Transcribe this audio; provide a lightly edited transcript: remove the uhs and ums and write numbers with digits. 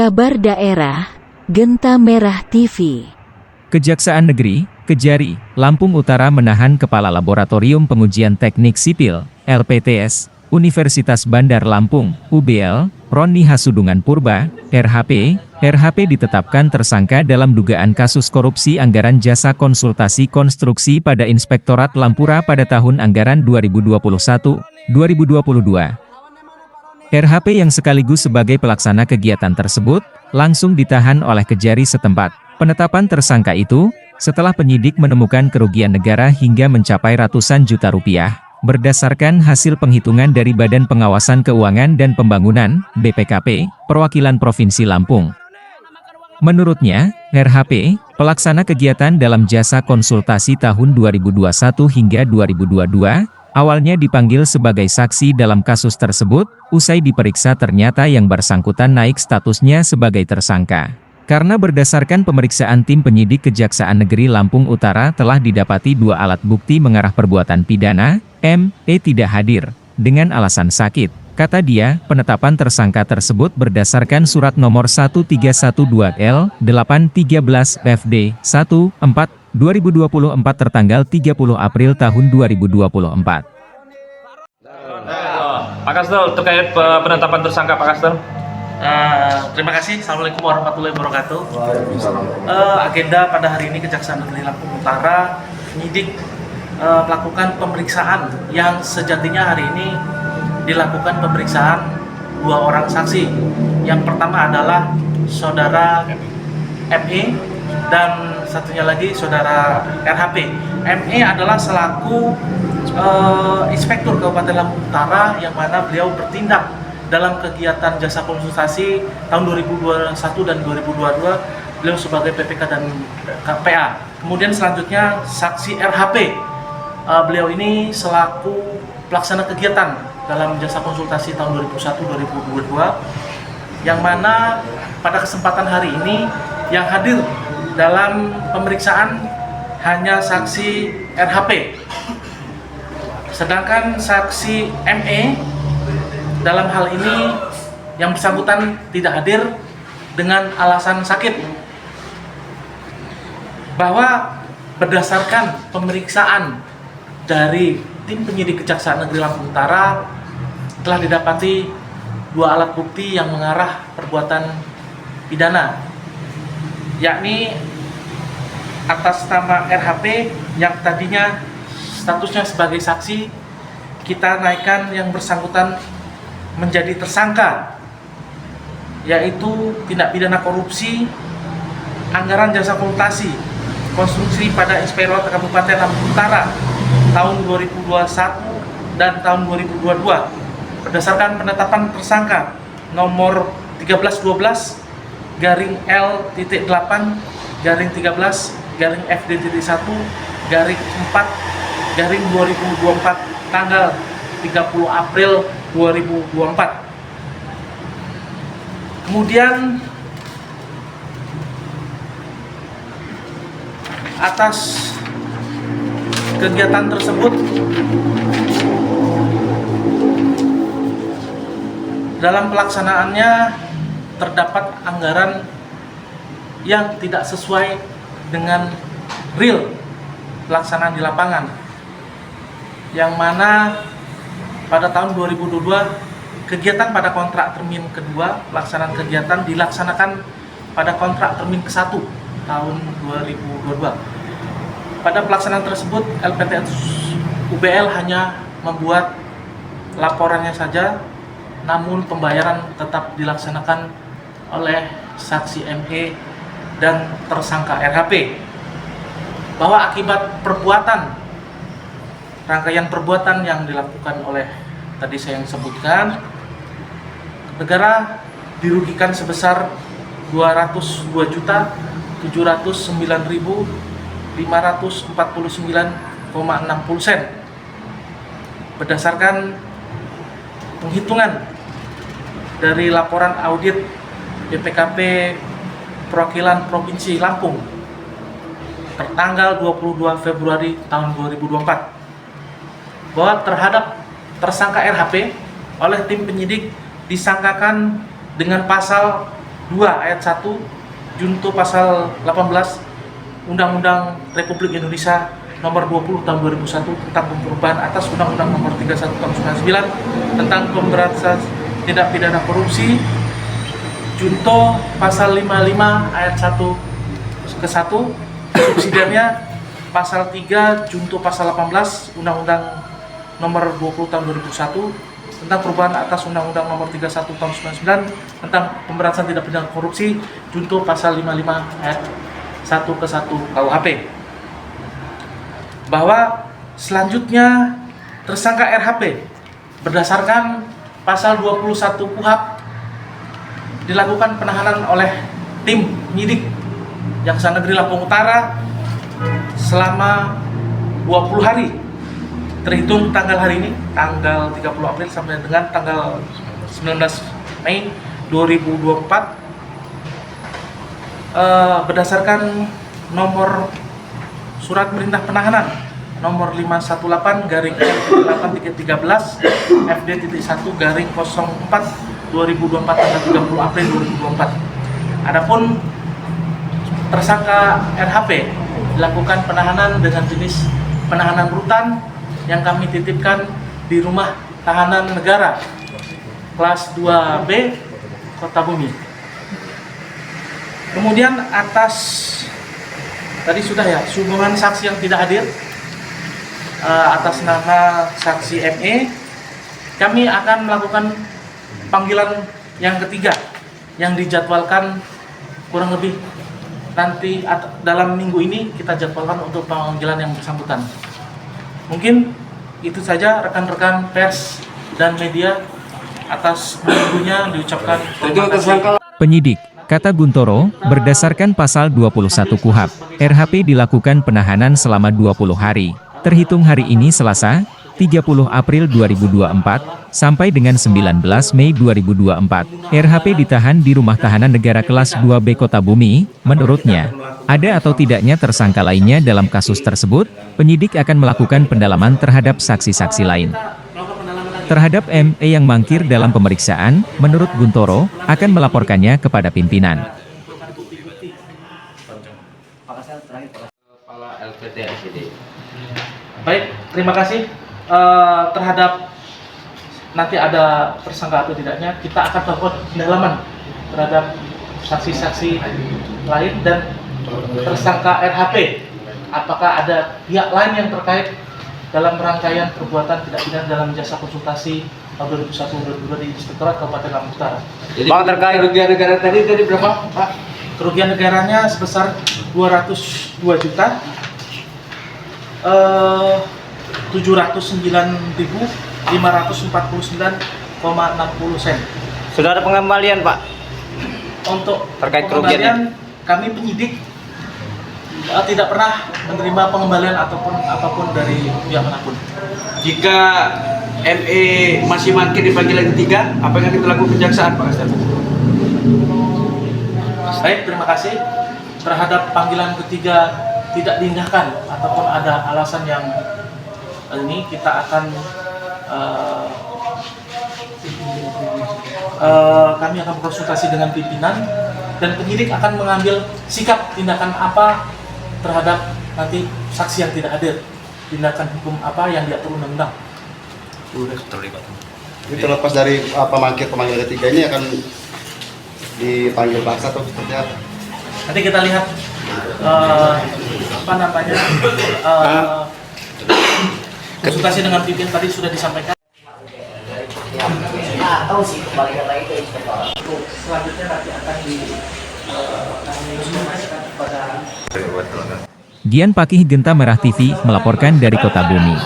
Kabar Daerah, Genta Merah TV. Kejaksaan Negeri, Kejari, Lampung Utara menahan Kepala Laboratorium Pengujian Teknik Sipil, LPTS, Universitas Bandar Lampung, UBL, Roni Hasudungan Purba, RHP. RHP ditetapkan tersangka dalam dugaan kasus korupsi anggaran jasa konsultasi konstruksi pada Inspektorat Lampura pada tahun anggaran 2021-2022. RHP yang sekaligus sebagai pelaksana kegiatan tersebut, langsung ditahan oleh Kejari setempat. Penetapan tersangka itu, setelah penyidik menemukan kerugian negara hingga mencapai ratusan juta rupiah, berdasarkan hasil penghitungan dari Badan Pengawasan Keuangan dan Pembangunan, BPKP, Perwakilan Provinsi Lampung. Menurutnya, RHP, pelaksana kegiatan dalam jasa konsultasi tahun 2021 hingga 2022, awalnya dipanggil sebagai saksi dalam kasus tersebut, usai diperiksa ternyata yang bersangkutan naik statusnya sebagai tersangka. Karena berdasarkan pemeriksaan tim penyidik Kejaksaan Negeri Lampung Utara telah didapati 2 alat bukti mengarah perbuatan pidana, M.E. tidak hadir, dengan alasan sakit. Kata dia, penetapan tersangka tersebut berdasarkan surat nomor 1312L813FD 14/2024 tertanggal 30 April tahun 2024. Pak Kastel, terkait penetapan tersangka Pak Kastel. Terima kasih. Assalamualaikum warahmatullahi wabarakatuh. Agenda pada hari ini Kejaksaan Negeri Lampung Utara penyidik melakukan pemeriksaan yang sejatinya hari ini dilakukan pemeriksaan 2 orang saksi. Yang pertama adalah saudara ME dan satunya lagi saudara RHP. ME adalah selaku Inspektur Kabupaten Lampung Utara yang mana beliau bertindak dalam kegiatan jasa konsultasi tahun 2021 dan 2022, beliau sebagai PPK dan KPA. Kemudian selanjutnya saksi RHP, beliau ini selaku pelaksana kegiatan dalam jasa konsultasi tahun 2021-2022, yang mana pada kesempatan hari ini yang hadir dalam pemeriksaan hanya saksi RHP, sedangkan saksi ME dalam hal ini yang bersangkutan tidak hadir dengan alasan sakit. Bahwa berdasarkan pemeriksaan dari tim penyidik Kejaksaan Negeri Lampung Utara telah didapati 2 alat bukti yang mengarah perbuatan pidana, yakni atas nama RHP yang tadinya statusnya sebagai saksi, kita naikkan yang bersangkutan menjadi tersangka, yaitu tindak pidana korupsi anggaran jasa konsultasi konstruksi pada Inspektorat Kabupaten Lampung Utara tahun 2021 dan tahun 2022 berdasarkan penetapan tersangka nomor 1312/13-FD.1/4/2024 tanggal 30 April 2024. Kemudian atas kegiatan tersebut dalam pelaksanaannya terdapat anggaran yang tidak sesuai dengan real pelaksanaan di lapangan, yang mana pada tahun 2022 kegiatan pada kontrak termin kedua, pelaksanaan kegiatan dilaksanakan pada kontrak termin ke-1 tahun 2022. Pada pelaksanaan tersebut LPTS UBL hanya membuat laporannya saja, namun pembayaran tetap dilaksanakan oleh saksi ME dan tersangka RHP. Bahwa akibat rangkaian perbuatan yang dilakukan oleh tadi saya yang sebutkan, negara dirugikan sebesar 202.509.549,60 sen berdasarkan penghitungan dari laporan audit BPKP Perwakilan Provinsi Lampung tertanggal 22 Februari tahun 2024, bahwa terhadap tersangka RHP oleh tim penyidik disangkakan dengan pasal 2 ayat 1 junto pasal 18 Undang-Undang Republik Indonesia nomor 20 tahun 2001 tentang perubahan atas Undang-Undang nomor 31 tahun 99 tentang pemberantasan tindak pidana korupsi, junto pasal 55 ayat 1 ke 1, subsidiarnya pasal 3 junto pasal 18 Undang-Undang nomor 20 tahun 2001 tentang perubahan atas Undang-Undang nomor 31 tahun 99 tentang pemberantasan tindak pidana korupsi, junto pasal 55 ayat 1 ke 1 KUHP. Bahwa selanjutnya tersangka RHP berdasarkan pasal 21 KUHP dilakukan penahanan oleh tim penyidik Jaksa Negeri Lampung Utara selama 20 hari terhitung tanggal hari ini, tanggal 30 April sampai dengan tanggal 19 Mei 2024, berdasarkan nomor surat perintah penahanan nomor 518 garing 8-13 FD.1 garing 04 2024 tanggal 30 April 2024. Adapun tersangka RHP dilakukan penahanan dengan jenis penahanan rutan yang kami titipkan di rumah tahanan negara kelas 2B Kota Bumi. Kemudian atas tadi sudah ya, sumbangan saksi yang tidak hadir atas nama saksi ME, kami akan melakukan panggilan yang ketiga yang dijadwalkan kurang lebih nanti dalam minggu ini kita jadwalkan untuk panggilan yang bersangkutan. Mungkin itu saja rekan-rekan pers dan media, atas minggunya diucapkan terima kasih. Penyidik, kata Guntoro, berdasarkan pasal 21 KUHP, RHP dilakukan penahanan selama 20 hari, terhitung hari ini Selasa, 30 April 2024, sampai dengan 19 Mei 2024. RHP ditahan di rumah tahanan negara kelas 2B Kota Bumi. Menurutnya, ada atau tidaknya tersangka lainnya dalam kasus tersebut, penyidik akan melakukan pendalaman terhadap saksi-saksi lain. Terhadap ME yang mangkir dalam pemeriksaan, menurut Guntoro, akan melaporkannya kepada pimpinan. Baik, terima kasih. Terhadap nanti ada tersangka atau tidaknya, kita akan melakukan pendalaman terhadap saksi-saksi lain dan tersangka RHP. Apakah ada pihak lain yang terkait dalam rangkaian perbuatan tidak pidana dalam jasa konsultasi tahun 2001-2002 di Inspektorat Kabupaten Lampung Utara. Jadi Bang, terkait kerugian negara tadi berapa, Pak? Kerugian negaranya sebesar 202 juta 709.549,60 sen. Sudah ada pengembalian, Pak? Untuk terkait pengembalian, kami penyidik tidak pernah menerima pengembalian ataupun apapun dari pihak manapun. Jika ME masih mangkir di panggilan ketiga, apa yang akan dilakukan kejaksaan, Pak Kastel? Baik, terima kasih. Terhadap panggilan ketiga tidak diindahkan ataupun ada alasan yang ini, kita akan kami akan berkonsultasi dengan pimpinan dan penyidik akan mengambil sikap tindakan apa terhadap nanti saksi yang tidak hadir, tindakan hukum apa yang diatur undang-undang. Ini terlepas dari pemangkir ketiga ini akan dipanggil paksa atau seperti apa? Nanti kita lihat konsultasi dengan pimpinan tadi sudah disampaikan. Selanjutnya nanti akan kepada Dian Pakih, Genta Merah TV, melaporkan dari Kota Bumi.